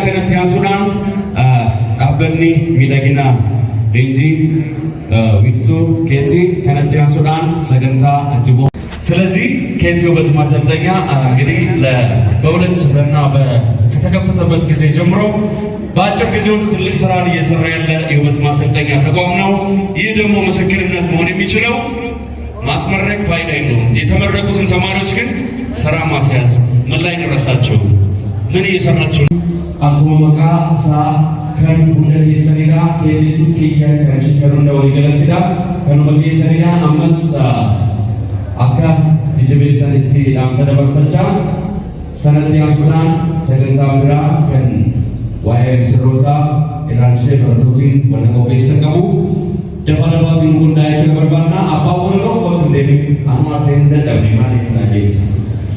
kanatti haasuudhaan dhaabbanni miidhagina leenjii wiirtuu keetii kanatti haasuudhaan sagantaa ajjiboo ስለዚህ ኬቲ ውበት ማሰልጠኛ እንግዲህ በሁለት ስፍራና ከተከፈተበት ጊዜ ጀምሮ በአጭር ጊዜ ውስጥ ትልቅ ስራን እየሰራ ያለ የውበት ማሰልጠኛ ተቋም ነው። ይህ ደግሞ ምስክርነት መሆን የሚችለው ማስመረቅ ፋይዳ የለውም። የተመረቁትን ተማሪዎች ግን ስራ ማስያዝ ምን ላይ ደረሳችሁ? ምን እየሰራችሁ? አኩመካ ሳ ከን ሁንደ ሰኔዳ ኬቲቱ ኪያ ከሽከሩ ነው ይገለጥዳ ከኑ በሰኔዳ አመስ akka tijabeessanitti dhaamsa dabarfachaa sanatti haasuudhaan sagantaa biraa kan waa'ee misirrootaa ilaalchisee barattootni waliin qopheessan qabu dafa dabaatiin qindaa'ee barbaadna abbaa waloo kootu deemi amma seen dadhabne maaliif laajee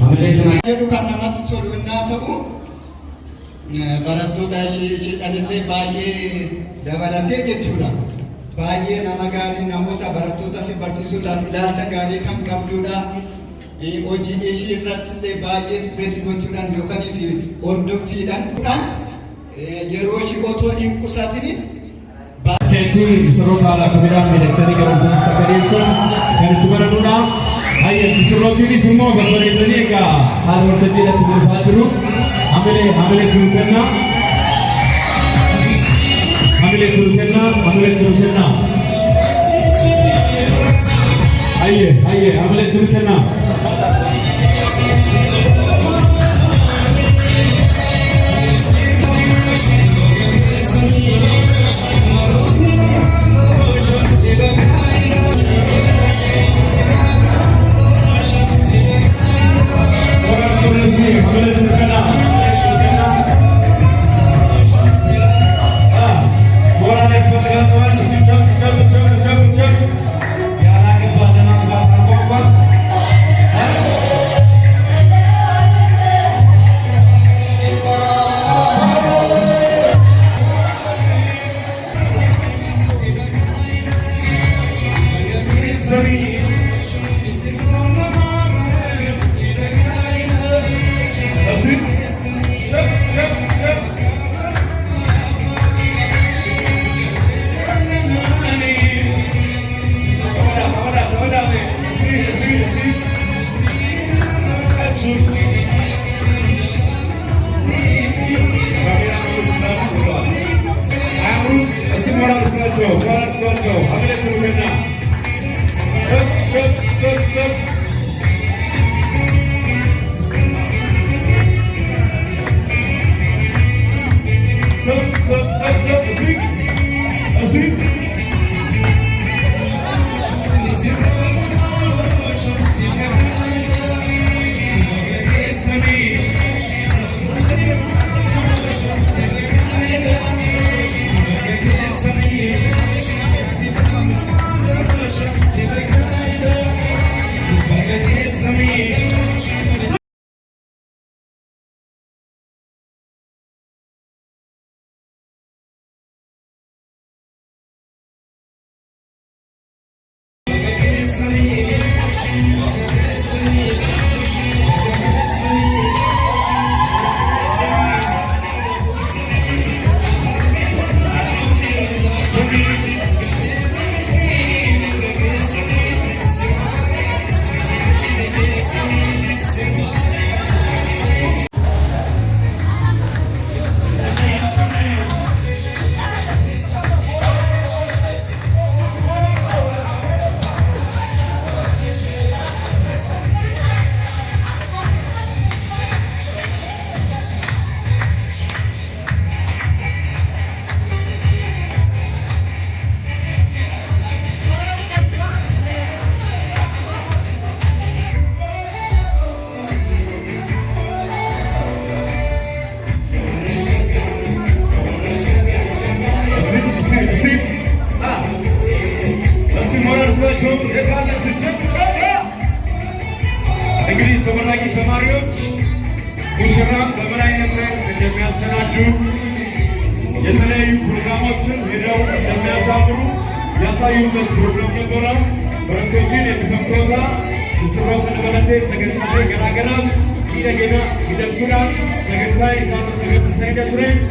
amaleetina jedhu kan namatti tolu innaa ta'u barattoota ishee baay'ee dabalatee jechuudha. baay'ee nama gaarii namoota barattoota fi barsiisotaaf ilaalcha gaarii kan qabdudha. Hojii ishee irratti illee baay'ee tureetti gochuudhaan yookaan fi hordoffiidhaan yeroo ishee otoo hin qusatin keetii misirroota haala kabiraa miidhagsanii gabaabumatti takkadeessan kan itti baranudha. Hayya misirrootiinis immoo barbareedanii egaa haala waltajjiidhaatti dhufaa jiru. Hamilee turukenna. Hamilee turukenna. Hayye, hamilee turukenna. እንግዲህ ተመራቂ ተማሪዎች ሙሽራም በምን አይነት እንደሚያሰናዱ የተለያዩ ፕሮግራሞችን ሄደው እንደሚያሳምሩ ያሳዩበት ፕሮግራም ነበረ። በረቶችን የሚፈቅዶታ ሙሽራውን በለቴ ሰገንታሌ ገራገራ miidhagina miidhagsuudhaan sagantaa isaan agarsiisanii ture.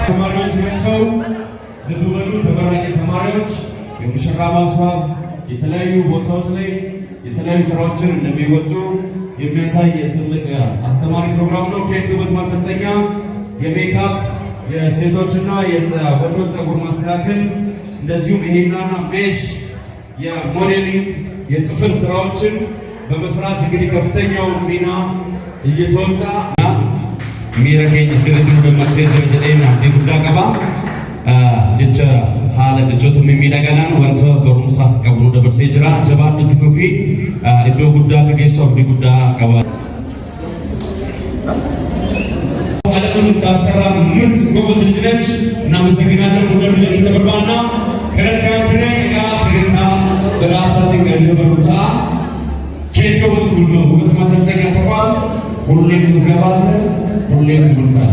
ተማሪዎች ናቸው። ልብ በሉ ተመራቂ ተማሪዎች የሙሽራ ማስዋብ የተለያዩ ቦታዎች ላይ የተለያዩ ስራዎችን እንደሚወጡ የሚያሳይ ትልቅ አስተማሪ ፕሮግራም ነው። ከየት ውበት ማሰልጠኛ የሜካፕ የሴቶችና የወንዶች ፀጉር ማስተካከል እንደዚሁም ይሄናና ሜሽ የሞዴሊንግ የጥፍር ስራዎችን በመስራት እንግዲህ ከፍተኛውን ሚና እየተወጣ ሚረከኝ ስትረቱ በማክሰስ ዘዴና ዲጉዳ ቀባ ጀቸ ሀለ ጀቾቱ ሚሚዳጋናን ወንተ በሩምሳ ቀብሩ ደብርሴ ጅራ ጀባን ትፉፊ እዶ ጉዳ ከገሶ ዲጉዳ ቀባ አለምን ታስተራ ምርጥ ጎበዝ ልጅ ነች። እናመሰግናለን። ወደ ልጆቹ ተቀባልና ከረካስነ ጋ ስርታ በራሳችን ገንዘበሩታ ከየት ውበት ማሰልጠኛ ተቋም ሁሌም ትገባለ ሁሌም ትምህርታለ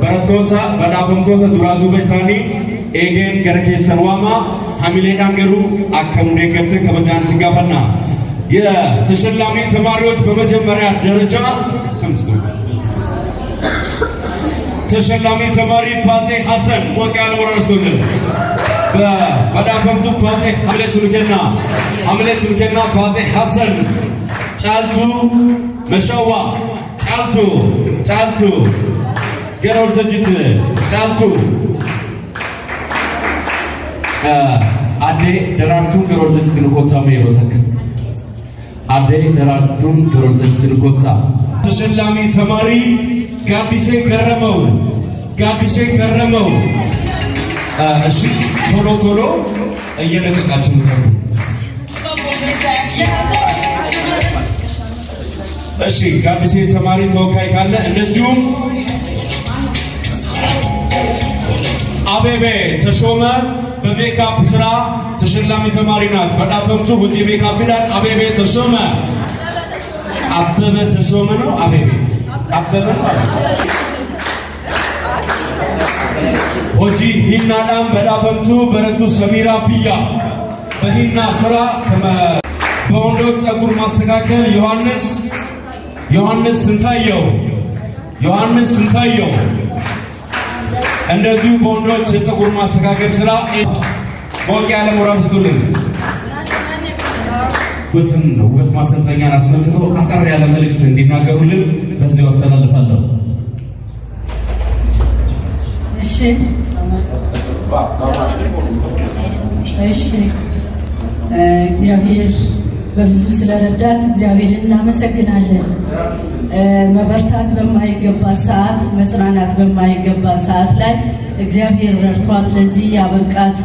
በረቶታ በዳፈምቶታ ዱራዱ በሳኒ ኤጌን ገረኬሰን ዋማ ሀሚሌዳን ገሩ አከሙ ደገብተ ከበጃን ሲጋፈና የተሸላሚ ተማሪዎች በመጀመሪያ ደረጃ ስምስቱ ተሸላሚ ተማሪ ፋቴ ሐሰን ወቃል ወራስቶልን በዳፈምቱ ፋቴ ሐምሌቱልከና ፋቴ ሐሰን ጫልቱ መሻዋ ጫልቱ ገሮል ተጅት ጫልቱ አዴ ደራርቱን ገሮል ተጅት ንኮታ መይሮተክ አዴ ደራርቱን ገሮል ተጅት ንኮታ ተሸላሚ ተማሪ ጋቢሴ ገረመው እሺ ቶሎ እየለቀቃችሁ ነው። እሺ ጋቢሴ ተማሪ ተወካይ ካለ እንደዚሁም አቤቤ ተሾመ በሜካፕ ስራ ተሸላሚ ተማሪ ናት። በዳፈምቱ ሁጂ ሜካፕ ዳን አቤቤ ተሾመ አበበ ተሾመ ነው። አበበ ሆጂ ሂናዳም በዳፈምቱ በረቱ ሰሚራ ፒያ በሂና ስራ በወንዶች ፀጉር ማስተካከል ዮሐንስ ስንታየው እንደዚሁ በወንዶች የፀጉር ማስተካከል ስራ ሞቅ ያለ ሞራል ስጡልን። ውበት ማሰልጠኛን አስመልክቶ አጠር ያለ መልእክት እንዲናገሩልን በዚሁ አስተላልፋለሁ። እሺ እሺ እግዚአብሔር በብዙ ስለረዳት እግዚአብሔርን እናመሰግናለን። መበርታት በማይገባ ሰዓት፣ መጽናናት በማይገባ ሰዓት ላይ እግዚአብሔር ረድቷት ለዚህ ያበቃት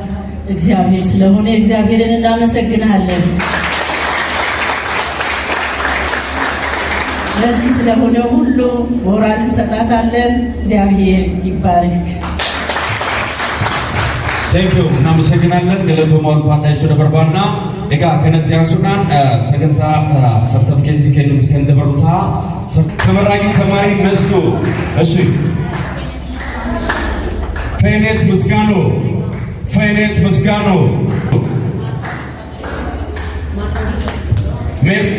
እግዚአብሔር ስለሆነ እግዚአብሔርን እናመሰግናለን። ለዚህ ስለሆነ ሁሉ ሞራል እንሰጣታለን። እግዚአብሔር ይባርክ። Thank you. እናመሰግናለን። ገለቶ ማልፋዳቸው ደበርባና ኤጋ ከነጥ ያንሱናን ሰገንታ ሰርተፊኬት ከኑት ከንደበሩታ ተመራቂ ተማሪ መስቶ እሺ ፌኔት ምስጋኖ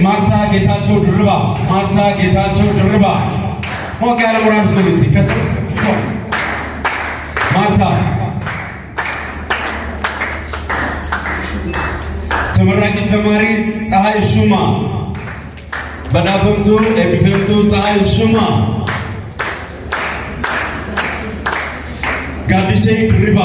ማርታ ጌታቸው ድርባ ሞቅ ያለ ሞራል ስለሚስቲ ከስር ማርታ ተመራቂ ተማሪ ፀሐይ ሹማ በዳፈምቱ ኤፒፌምቱ ፀሐይ ሹማ ጋዲሴ ድሪባ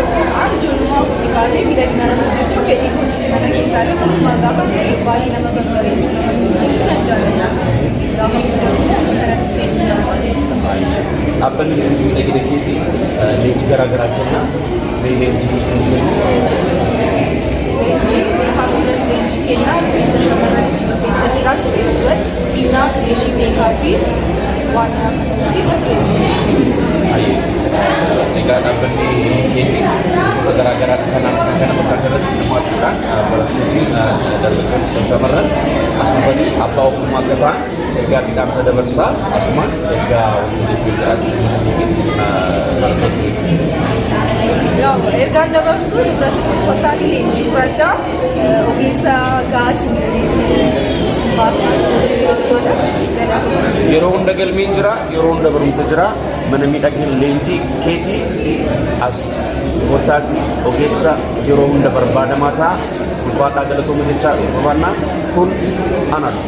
Ijoollummaa kaasee miidhagina nama hojjechuu fedhii kooti. Mana keessaalee tokkummaa gaafa ture baay'ee nama barbareechu nama hojjechuu nan jaalladha. Gaafa guddaa achi kanatti seenjii nama barbareechu. Dhaabbanni miidhagina keetii leenjii garaagaraa kenna. Leenjii meekaappii leenjii kennaa rifeensa shamarranii rifeensa dhiiraa sirreessuudhaan dhiiraa fireeshii meekaappii waan akkasii egaa dhaabbanni keetii gosoota garaagaraa kanaaf kana bakka kanatti hirmaachuudhaan barattoonni dargaggoonni shamarran asumanis abbaa ogummaa akka ta'an ergaa fi dhaamsa dabarsaa asumaan ergaa ergaan dabarsuu dubartii tokkottaanii leenjii fudhadhaa ogeessa gaasii yeroo hunda galmeen jira yeroo hunda barumsa jira mana miidhagina leenjii keetii as gottaati ogeessa yeroo hunda barbaadamaa ta'a ulfaadhaa galatooma jechaa barbaannaa kun anadha.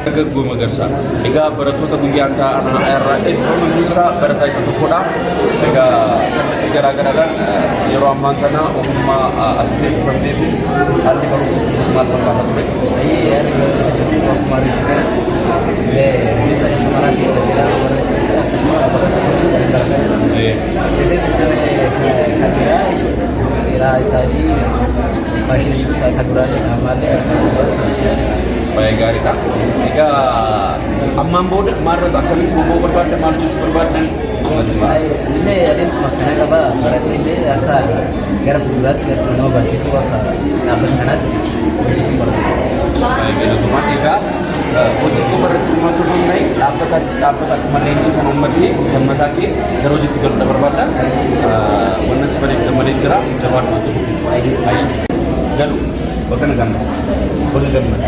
Dargaggoo Magarsaa egaa barattoota guyyaan ta'an irraa eebbifaman keessaa barataa isa tokkodha. Egaa kallattii garaagaraadhaan yeroo ammaan kana ogummaa ati eebbifamtee fi haalli barumsa maal fakkaata ture? Baay'ee gaariidha. Egaa ammaan booda maalirratti akkamitti bobba'uu barbaadda? Maal jechuu barbaaddan? Illee adeemsuma kana qaba baratee illee akka gara fuulduraatti nama barsiisuu akka dhaabbata kanaatti hojjechuu barbaada. Baay'ee galatoomaa. Egaa hojii qofa irratti hirmaachuu osoo hin ta'in dhaabbataatti leenjii kan uummatee kan mataa kee gara hojiitti galuudha barbaadda. Wannan si bareeda malee jira jabaadhu wanti dhufu. Galu bakka na gammada. Bakka gammada.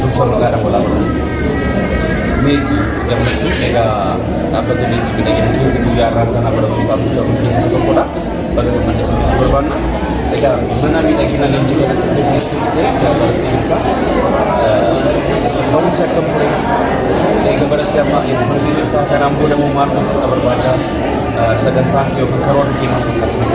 Dursa magaalaa walaabaa. Meetii gammachuu egaa dhaabbata leenjii miidhagina keetii guyyaa irraa kanaa barattootaaf hojjetan keessaa isa tokkodha. Bakka gammadda si jechuu barbaanna. Egaa mana miidhagina leenjii kanatti ta'e barattee jirta. Barumsa akkam ture? Egaa barattee amma eebbifamtee jirta. Kanaan booda moo maal gochuudha barbaadda? Sagantaan yookiin karoora kee maal fakkaata?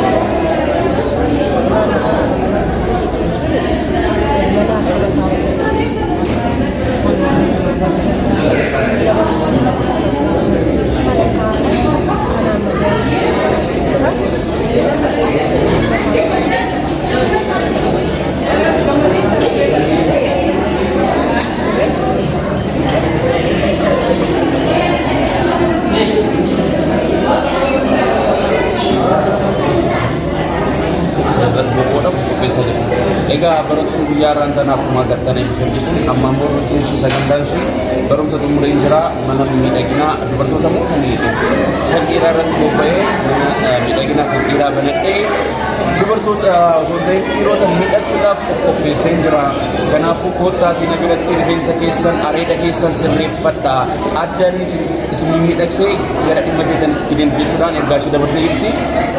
Egaa barattuun guyyaa irraan tanaa akkuma agartan eebbifamtu kun ammaan booda hojii sagantaan ishee barumsa xumureen jira mana miidhaginaa dubartoota moo kan dhiiraa irratti bobba'ee mana miidhaginaa kan dhiiraa banadhee dubartoota osoo hin ta'in dhiirota miidhagsuudhaaf of qopheessee jira. Kanaafuu koottaatiin biratti rifeensa keessan areeda keessan sirreeffadhaa addaan isin miidhagsee gara dhimma keessanitti deemtu jechuudhaan ergaa ishee dabartee jirti.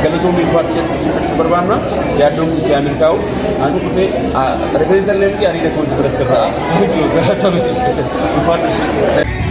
Galatoomii ulfaadhu jechuu barbaanna. Yaaddoon kun siyaa milkaa'u ani dhufee rifeensa illee miti areeda koon si bira sirraa. Galatoomii ulfaadhu.